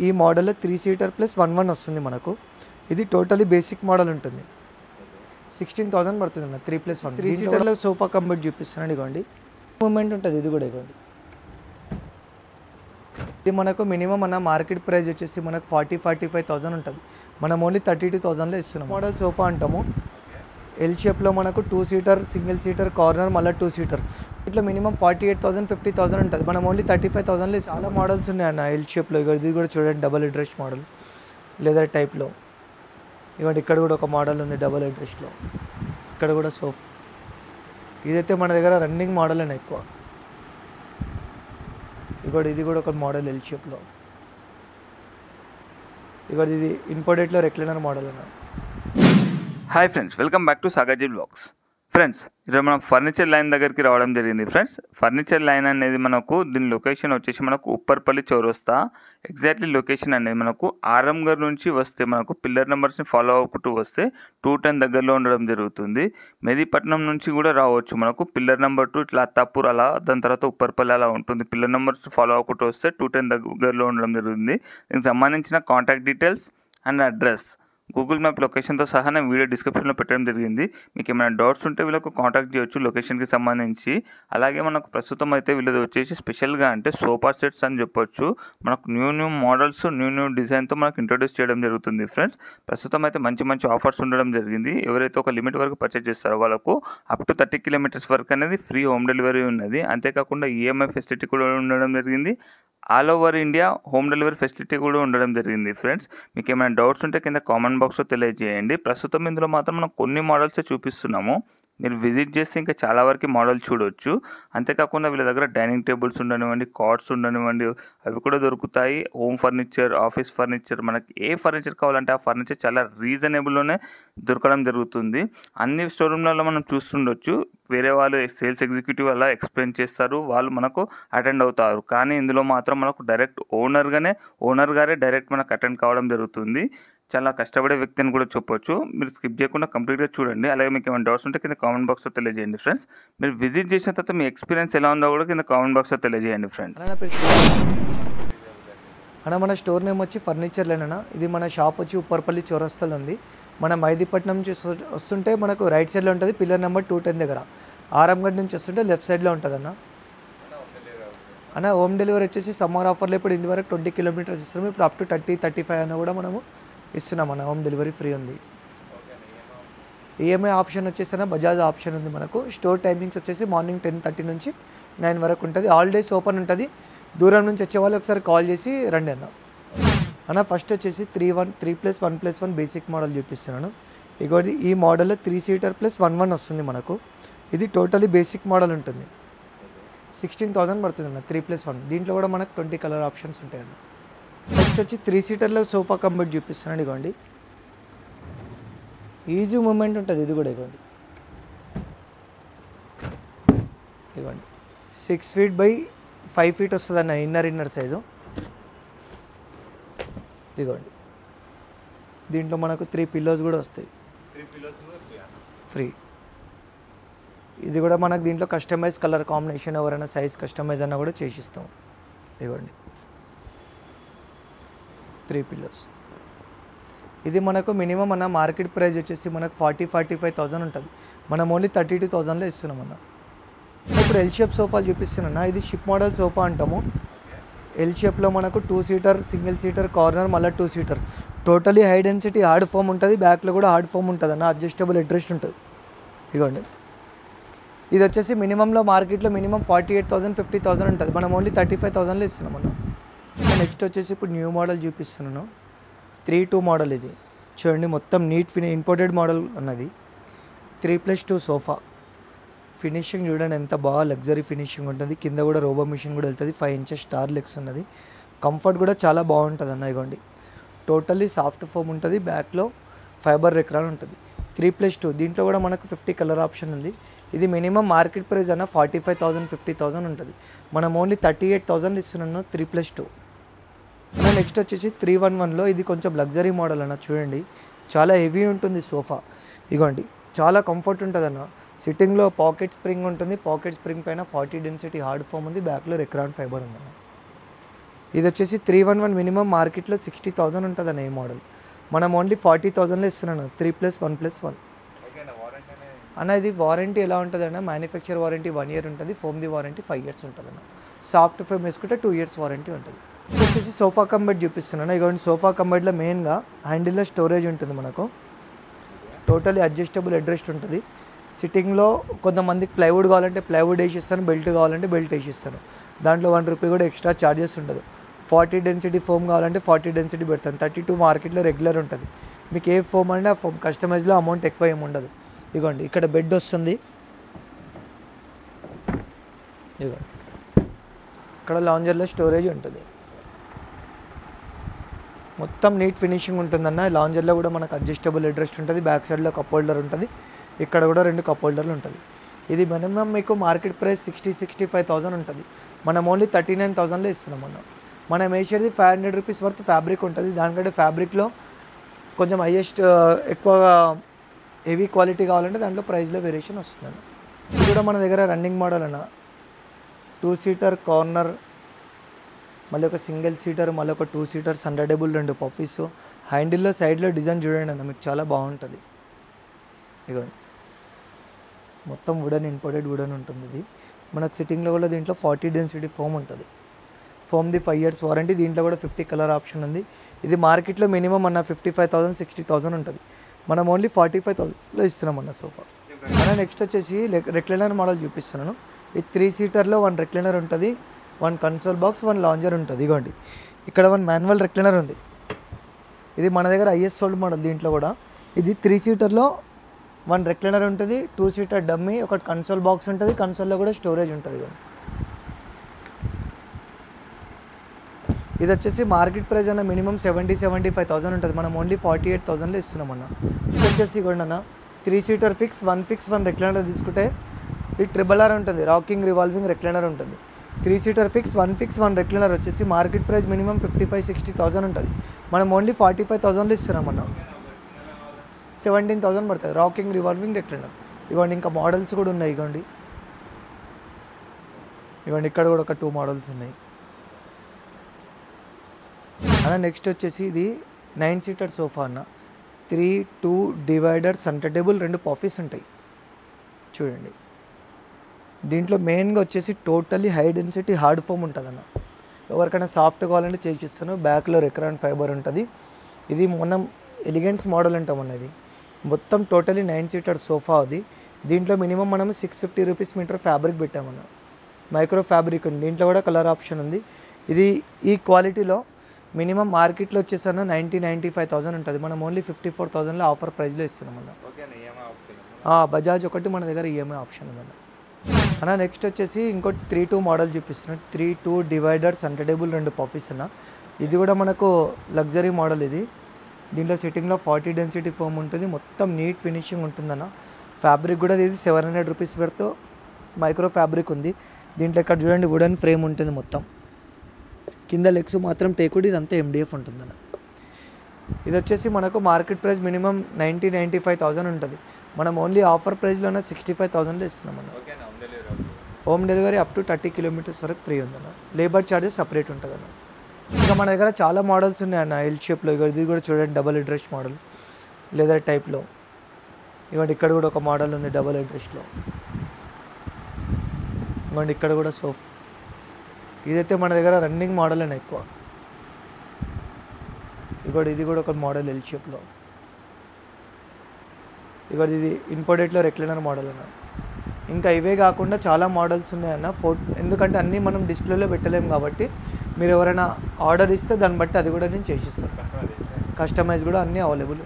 ఈ మోడల్లో 3 seater plus 1 వస్తుంది మనకు. ఇది టోటలీ బేసిక్ మోడల్ ఉంటుంది. 16,000 పడుతుంది అన్న 3+1. 3 సీటర్లో సోఫా కంఫర్ట్ చూపిస్తున్నాను. ఇవ్వండి మూమెంట్ ఉంటుంది. ఇది కూడా ఇవ్వండి. ఇది మనకు మినిమం అన్న మార్కెట్ ప్రైస్ వచ్చేసి మనకు 40-45,000 ఉంటుంది. మనం ఓన్లీ 32,000లో ఇస్తున్నాం. మోడల్ సోఫా అంటాము. ఎల్ షేప్లో మనకు 2 సీటర్, సింగిల్ సీటర్, కార్నర్, మళ్ళీ 2 సీటర్ ఇట్లా మినిమం 48,000 50,000 ఉంటుంది. మనం ఓన్లీ 35,000లో చాలా మోడల్స్ ఉన్నాయి అన్న ఎల్ షేప్లో. ఇది కూడా చూడండి, డబల్ హెడ్ మోడల్ లెదర్ టైప్లో. ఇవ్వండి, ఇక్కడ కూడా ఒక మోడల్ ఉంది డబల్ హెడ్ రెస్ట్లో. ఇక్కడ కూడా సోఫా. ఇదైతే మన దగ్గర రన్నింగ్ మోడల్ అని ఎక్కువ. ఇది కూడా ఒక మోడల్ ఎల్ షేప్లో. ఇది ఇంపోర్టెడ్లో రెక్లైనర్ మోడల్ అన్న. Hi friends, welcome back to Sagaji blogs. Friends, ఈరోజు మనం ఫర్నిచర్ లైన్ దగ్గరికి రావడం జరిగింది. ఫ్రెండ్స్, ఫర్నిచర్ లైన్ అనేది మనకు దీని లొకేషన్ వచ్చేసి మనకు ఉప్పర్పల్లి చౌరస్తా. ఎగ్జాక్ట్లీ లొకేషన్ అనేది మనకు ఆరంగర్ నుంచి వస్తే మనకు పిల్లర్ నెంబర్స్ని ఫాలో అవ్వకుంటూ వస్తే 210 దగ్గరలో ఉండడం జరుగుతుంది. మెహదీపట్నం నుంచి కూడా రావచ్చు. మనకు పిల్లర్ నెంబర్ 2 ఇట్లా అత్తాపూర్ అలా, దాని తర్వాత ఉప్పర్పల్లి అలా ఉంటుంది. పిల్లర్ నెంబర్స్ ఫాలో అవ్వకుంటూ వస్తే 210 దగ్గరలో ఉండడం జరుగుతుంది. దీనికి సంబంధించిన contact details and address Google map లొకేషన్తో సహా నేను వీడియో డిస్క్రిప్షన్లో పెట్టడం జరిగింది. మీకు ఏమైనా డౌట్స్ ఉంటే వీళ్ళకు కాంటాక్ట్ చేయొచ్చు లొకేషన్కి సంబంధించి. అలాగే మనకు ప్రస్తుతం అయితే వీళ్ళది వచ్చేసి స్పెషల్గా అంటే సోఫా సెట్స్ అని చెప్పొచ్చు. మనకు న్యూ మోడల్స్, న్యూ డిజైన్తో మనకు ఇంట్రొడ్యూస్ చేయడం జరుగుతుంది. ఫ్రెండ్స్, ప్రస్తుతం అయితే మంచి ఆఫర్స్ ఉండడం జరిగింది. ఎవరైతే ఒక లిమిట్ వరకు పర్చేజ్ చేస్తారో వాళ్ళకు అప్ టు 30 కిలోమీటర్స్ వరకు అనేది ఫ్రీ హోమ్ డెలివరీ ఉన్నది. అంతేకాకుండా ఈఎంఐ ఫెసిలిటీ కూడా ఉండడం జరిగింది. All over India home delivery facility కూడా ఉండడం జరిగింది. ఫ్రెండ్స్, మీకు ఏమైనా డౌట్స్ ఉంటే కింద కామెంట్ బాక్స్లో తెలియజేయండి. ప్రస్తుతం ఇందులో మాత్రం మనం కొన్ని మోడల్సే చూపిస్తున్నాము. మీరు విజిట్ చేస్తే ఇంకా చాలా వరకు మోడల్ చూడవచ్చు. అంతేకాకుండా వీళ్ళ దగ్గర డైనింగ్ టేబుల్స్ ఉండనివ్వండి, కార్డ్స్ ఉండనివ్వండి, అవి కూడా దొరుకుతాయి. హోమ్ ఫర్నిచర్, ఆఫీస్ ఫర్నిచర్, మనకి ఏ ఫర్నిచర్ కావాలంటే ఆ ఫర్నిచర్ చాలా రీజనబుల్లోనే దొరకడం జరుగుతుంది. అన్ని షోరూమ్లలో మనం చూస్తుండొచ్చు. వేరే వాళ్ళు సేల్స్ ఎగ్జిక్యూటివ్ అలా ఎక్స్ప్లెయిన్ చేస్తారు, వాళ్ళు మనకు అటెండ్ అవుతారు. కానీ ఇందులో మాత్రం మనకు డైరెక్ట్ ఓనర్ గారే డైరెక్ట్ మనకు అటెండ్ కావడం జరుగుతుంది. చాలా కష్టపడే వ్యక్తి అని కూడా చెప్పొచ్చు. మీరు స్కిప్ చేయకుండా కంప్లీట్గా చూడండి. అలాగే మీకు ఏమైనా డౌట్స్ ఉంటే కింద కామెంట్ బాక్స్లో తెలియజేయండి. ఫ్రెండ్స్, మీరు విజిట్ చేసిన తర్వాత మీ ఎక్స్పీరియన్స్ ఎలా ఉందో కూడా కింద కామెంట్ బాక్స్లో తెలియజేయండి. ఫ్రెండ్స్, మన స్టోర్ నేమ్ వచ్చి ఫర్నిచర్ లైన్. ఇది మన షాప్ వచ్చి ఉప్పర్పల్లి చౌరస్తాలో ఉంది. మన మెహదీపట్నం నుంచి వస్తుంటే మనకు రైట్ సైడ్లో ఉంటుంది, పిల్లర్ నెంబర్ 210 దగ్గర. ఆరంగడ్ నుంచి వస్తుంటే లెఫ్ట్ సైడ్లో ఉంటుంది అన్న. హోమ్ డెలివరీ వచ్చేసి సమ్మర్ ఆఫర్లో ఇప్పుడు ఇంతవరకు 20 కిలోమీటర్స్ ఇస్తున్నాము. ఇప్పుడు అప్ టు 30-35 అన్న కూడా మనము ఇస్తున్నాం అన్న. హోమ్ డెలివరీ ఫ్రీ ఉంది. ఈఎంఐ ఆప్షన్ వచ్చేసి బజాజ్ ఆప్షన్ ఉంది మనకు. స్టోర్ టైమింగ్స్ వచ్చేసి మార్నింగ్ 10:30 నుంచి 9 వరకు ఉంటుంది. ఆల్ డేస్ ఓపెన్ ఉంటుంది. దూరం నుంచి వచ్చే వాళ్ళు ఒకసారి కాల్ చేసి రండి అన్న. ఫస్ట్ వచ్చేసి 3+1 బేసిక్ మోడల్ చూపిస్తున్నాను. ఈ మోడల్లో 3 సీటర్ ప్లస్ 1 వస్తుంది మనకు. ఇది టోటలీ బేసిక్ మోడల్ ఉంటుంది. 16,000 పడుతుంది అన్న 3+1. దీంట్లో కూడా మనకు 20 కలర్ ఆప్షన్స్ ఉంటాయి అన్న. నెక్స్ట్ వచ్చి 3 సీటర్లో సోఫా కంఫర్ట్ చూపిస్తున్నాను. ఇవ్వండి, ఈజీ మూమెంట్ ఉంటుంది. ఇది కూడా ఇవ్వండి 6 feet by 5 feet వస్తుంది అన్న ఇన్నర్ సైజు. ఇదిగోండి, దీంట్లో మనకు 3 పిల్లోస్ కూడా వస్తాయి ఫ్రీ. ఇది కూడా మనకు దీంట్లో కస్టమైజ్ కలర్ కాంబినేషన్, ఎవరైనా సైజ్ కస్టమైజ్ అన్న కూడా చేసిస్తాం. ఇవ్వండి 3 పిల్లోస్. ఇది మనకు మినిమం అన్న మార్కెట్ ప్రైస్ వచ్చేసి మనకు 40-45,000 ఉంటుంది. మనం ఓన్లీ 32,000లో ఇస్తున్నాం అన్న. ఇప్పుడు ఎల్ షేప్ సోఫాలు చూపిస్తున్నా. ఇది షిప్ మోడల్ సోఫా అంటాము. ఎల్ షేప్లో మనకు 2 సీటర్, సింగిల్ సీటర్, కార్నర్, మళ్ళీ 2 seater. Totally high density hard foam ఉంటుంది. బ్యాక్లో కూడా హార్డ్ ఫోమ్ ఉంటుంది అన్న. అడ్జస్టబుల్ హెడ్ రెస్ట్ ఉంటుంది. ఇదిగోండి, ఇది వచ్చేసి మినిమంలో మార్కెట్లో మినిమం 48,000 50,000 ఉంటుంది. మనం ఓన్లీ 35,000లో ఇస్తున్నాం అన్న. నెక్స్ట్ వచ్చేసి ఇప్పుడు న్యూ మోడల్ చూపిస్తున్నాను. 3-2 మోడల్. ఇది చూడండి, మొత్తం నీట్ ఇంపోర్టెడ్ మోడల్ అన్నది. 3+2 సోఫా. ఫినిషింగ్ చూడండి ఎంత బాగా లగ్జరీ ఫినిషింగ్ ఉంటుంది. కింద కూడా రోబో మిషన్ కూడా వెళ్తుంది. 5 inches స్టార్ లెగ్స్ ఉన్నది. కంఫర్ట్ కూడా చాలా బాగుంటుంది అన్న. ఇవ్వండి, టోటల్లీ సాఫ్ట్ ఫోమ్ ఉంటుంది. బ్యాక్లో ఫైబర్ రెక్రాన్ ఉంటుంది. 3+2. దీంట్లో కూడా మనకు 50 కలర్ ఆప్షన్ ఉంది. ఇది మినిమం మార్కెట్ ప్రైస్ అన్న 45,000 50,000 ఉంటుంది. మనం ఓన్లీ 38,000 ఇస్తున్నాను 3+2. నెక్స్ట్ వచ్చేసి 311లో ఇది కొంచెం లగ్జరీ మోడల్ అన్న. చూడండి, చాలా హెవీ ఉంటుంది సోఫా. ఇగోండి, చాలా కంఫర్ట్ ఉంటుంది అన్న. సిట్టింగ్లో పాకెట్ స్ప్రింగ్ ఉంటుంది. పాకెట్ స్ప్రింగ్ పైన 40 డెన్సిటీ హార్డ్ ఫోమ్ ఉంది. బ్యాక్లో రెక్రాన్ ఫైబర్ ఉందన్న. ఇది వచ్చేసి 311 మినిమం మార్కెట్లో 60,000 ఉంటుంది అన్న ఈ మోడల్. మనం ఓన్లీ 40,000లో ఇస్తున్నాను 3+1+1. అన్న ఇది వారంటీ ఎలా ఉంటుంది అన్న, మ్యానుఫ్యాక్చర్ వారంటీ 1 year ఉంటుంది, ఫోమ్ది వారంటీ 5 years ఉంటుంది అన్న. సాఫ్ట్ ఫోమ్ వేసుకుంటే 2 years వారంటీ ఉంటుంది. ఇది వచ్చేసి సోఫా కంబెడ్ చూపిస్తున్నాను. ఇటువంటి సోఫా కంబెడ్లో మెయిన్గా హ్యాండిల్లో స్టోరేజ్ ఉంటుంది మనకు, టోటలీ అడ్జస్టబుల్ హెడ్ ఉంటుంది. సిట్టింగ్లో కొంతమందికి ప్లైవుడ్ కావాలంటే ప్లైవుడ్ వేసిస్తాను, బెల్ట్ కావాలంటే బెల్ట్ వేసిస్తాను. దాంట్లో 1 రూపీ కూడా ఎక్స్ట్రా ఛార్జెస్ ఉండదు. 40 డెన్సిటీ ఫోమ్ కావాలంటే 40 డెన్సిటీ పెడతాను. 32 మార్కెట్లో రెగ్యులర్ ఉంటుంది. మీకు ఏ ఫోమ్ అంటే ఆ ఫోమ్, కస్టమైజ్లో అమౌంట్ ఎక్కువ ఏమి ఉండదు. ఇదిగోండి ఇక్కడ బెడ్ వస్తుంది, ఇదిగోండి ఇక్కడ లాంజర్లో స్టోరేజ్ ఉంటుంది. మొత్తం నీట్ ఫినిషింగ్ ఉంటుందన్న. లాంజర్లో కూడా మనకు అడ్జస్టబుల్ హెడ్ రెస్ట్ ఉంటుంది, బ్యాక్ సైడ్లో కప్ హోల్డర్ ఉంటుంది, ఇక్కడ కూడా 2 కప్ హోల్డర్లు ఉంటుంది. ఇది మినిమం మీకు మార్కెట్ ప్రైస్ 60-65,000 ఉంటుంది. మనం ఓన్లీ 39,000లో ఇస్తున్నాం అన్న. మనం వేసేది 500 రూపీస్ వర్త్ ఫ్యాబ్రిక్ ఉంటుంది. దానికంటే ఫ్యాబ్రిక్లో కొంచెం హైయెస్ట్ ఎక్కువగా హెవీ క్వాలిటీ కావాలంటే దాంట్లో ప్రైస్లో వేరియేషన్ వస్తుందన్న. ఇది కూడా మన దగ్గర రన్నింగ్ మోడల్ అన్న. 2 seater కార్నర్, మళ్ళీ ఒక సింగిల్ సీటర్, మళ్ళీ ఒక 2 seater సండర్డబుల్ 2 పఫీస్. హ్యాండిల్లో సైడ్లో డిజైన్ చూడండి అన్న, మీకు చాలా బాగుంటుంది. ఇదిగోండి మొత్తం వుడెన్, ఇంపోర్టెడ్ వుడెన్ ఉంటుంది. ఇది మనకు సిట్టింగ్లో కూడా దీంట్లో 40 డెన్సిటీ ఫోమ్ ఉంటుంది. ఫోమ్ది 5 years వారంటీ. దీంట్లో కూడా 50 కలర్ ఆప్షన్ ఉంది. ఇది మార్కెట్లో మినిమం అన్న 55,000-60,000 ఉంటుంది. మనం ఓన్లీ 45,000లో ఇస్తున్నాం అన్న సోఫా. అన్న నెక్స్ట్ వచ్చేసి రెక్లైనర్ మోడల్ చూపిస్తున్నాను. ఇది 3 seaterలో 1 రెక్లైనర్ ఉంటుంది, 1 కన్సోల్ బాక్స్, 1 లాంజర్ ఉంటుంది. ఇదిగోండి ఇక్కడ 1 మాన్యువల్ రెక్లైనర్ ఉంది. ఇది మన దగ్గర ఐఎస్ సోల్డ్ మోడల్. దీంట్లో కూడా ఇది 3 seaterలో 1 రెక్లైనర్ ఉంటుంది, 2 seater డమ్మీ, ఒక కన్సోల్ బాక్స్ ఉంటుంది, కన్సోల్లో కూడా స్టోరేజ్ ఉంటుంది. ఇది వచ్చేసి మార్కెట్ ప్రైస్ అన్న మినిమం 70-75,000 ఉంటుంది. మనం ఓన్లీ 48,000లో ఇస్తున్నాం అన్న. ఇది వచ్చేసి కూడా అన్న 3 seater ఫిక్స్, 1 రెక్లైనర్ తీసుకుంటే ఇది RRR ఉంటుంది, రాకింగ్ రివాల్వింగ్ రెక్లైనర్ ఉంటుంది. 3 seater ఫిక్స్, 1 రెక్లైనర్ వచ్చేసి మార్కెట్ ప్రైస్ మినిమం 55-60,000 ఉంటుంది. మనం ఓన్లీ 45,000లో ఇస్తున్నాం అన్న. 17,000 పడుతుంది రాకింగ్ రివాల్వింగ్ రెక్లైనర్. ఇవ్వండి ఇంకా మోడల్స్ కూడా ఉన్నాయి. ఇవ్వండి ఇక్కడ కూడా ఒక 2 మోడల్స్ ఉన్నాయి అన్న. నెక్స్ట్ వచ్చేసి ఇది 9 seater సోఫా అన్న. 3-2 డివైడర్ సెంటర్ టేబుల్, 2 పఫీస్ ఉంటాయి చూడండి. దీంట్లో మెయిన్గా వచ్చేసి totally high density hard foam ఉంటుంది అన్న. ఎవరికైనా సాఫ్ట్ కావాలంటే చేసిస్తాను. బ్యాక్లో రెక్రాన్ ఫైబర్ ఉంటుంది. ఇది మనం ఎలిగెన్స్ మోడల్ అంటాం అన్నది. మొత్తం టోటలీ 9 seater సోఫా అది. దీంట్లో మినిమం మనం 650 రూపీస్ మీటర్ ఫ్యాబ్రిక్ పెట్టామన్న. మైక్రో ఫ్యాబ్రిక్ ఉంది. దీంట్లో కూడా కలర్ ఆప్షన్ ఉంది. ఇది ఈ క్వాలిటీలో మినిమం మార్కెట్లో వచ్చేసన్న 90-95,000 ఉంటుంది. మనం ఓన్లీ 54,000లో ఆఫర్ ప్రైస్లో ఇస్తున్నాం అన్న. బజాజ్ ఒకటి మన దగ్గర ఈఎంఐ ఆప్షన్ ఉందన్న. అన్న నెక్స్ట్ వచ్చేసి ఇంకోటి 3-2 మోడల్ చూపిస్తున్నాం. 3-2 డివైడర్ సెంటర్ టేబుల్, 2 పఫీస్ అన్న. ఇది కూడా మనకు లగ్జరీ మోడల్. ఇది దీంట్లో సిట్టింగ్లో 40 డెన్సిటీ ఫోమ్ ఉంటుంది. మొత్తం నీట్ ఫినిషింగ్ ఉంటుందన్న. ఫ్యాబ్రిక్ కూడా ఇది 700 రూపీస్ వర్త్ మైక్రో ఫ్యాబ్రిక్ ఉంది. దీంట్లో ఇక్కడ చూడండి వుడెన్ ఫ్రేమ్ ఉంటుంది మొత్తం. కింద లెగ్స్ మాత్రం టేకుడ్, ఇదంతా MDF ఉంటుందన్న. ఇది వచ్చేసి మనకు మార్కెట్ ప్రైస్ మినిమం 90-95,000 ఉంటుంది. మనం ఓన్లీ ఆఫర్ ప్రైస్లోనే 65,000లో ఇస్తున్నామన్న. Home delivery up to 30 kilometers వరకు ఫ్రీ ఉందన్న. లేబర్ ఛార్జెస్ సపరేట్ ఉంటుందన్న. ఇంకా మన దగ్గర చాలా మోడల్స్ ఉన్నాయి అన్న. ఎల్ షేప్లో ఇది కూడా చూడండి, double head rest model leather టైప్లో. ఇవ్వండి ఇక్కడ కూడా ఒక మోడల్ ఉంది డబల్ హెడ్ రెస్ట్లో. ఇవ్వండి ఇక్కడ కూడా సోఫా. ఇదైతే మన దగ్గర రన్నింగ్ మోడల్ అని ఎక్కువ. ఇది కూడా ఒక మోడల్ ఎల్ షేప్లో. ఇది ఇంపోర్టెడ్లో రెక్లైనర్ మోడల్ అన్న. ఇంకా ఇవే కాకుండా చాలా మోడల్స్ ఉన్నాయన్న. ఎందుకంటే అన్నీ మనం డిస్ప్లేలో పెట్టలేము కాబట్టి మీరు ఎవరైనా ఆర్డర్ ఇస్తే దాన్ని బట్టి అది కూడా నేను చేసిస్తాను. కస్టమైజ్ కూడా అన్నీ అవైలబుల్.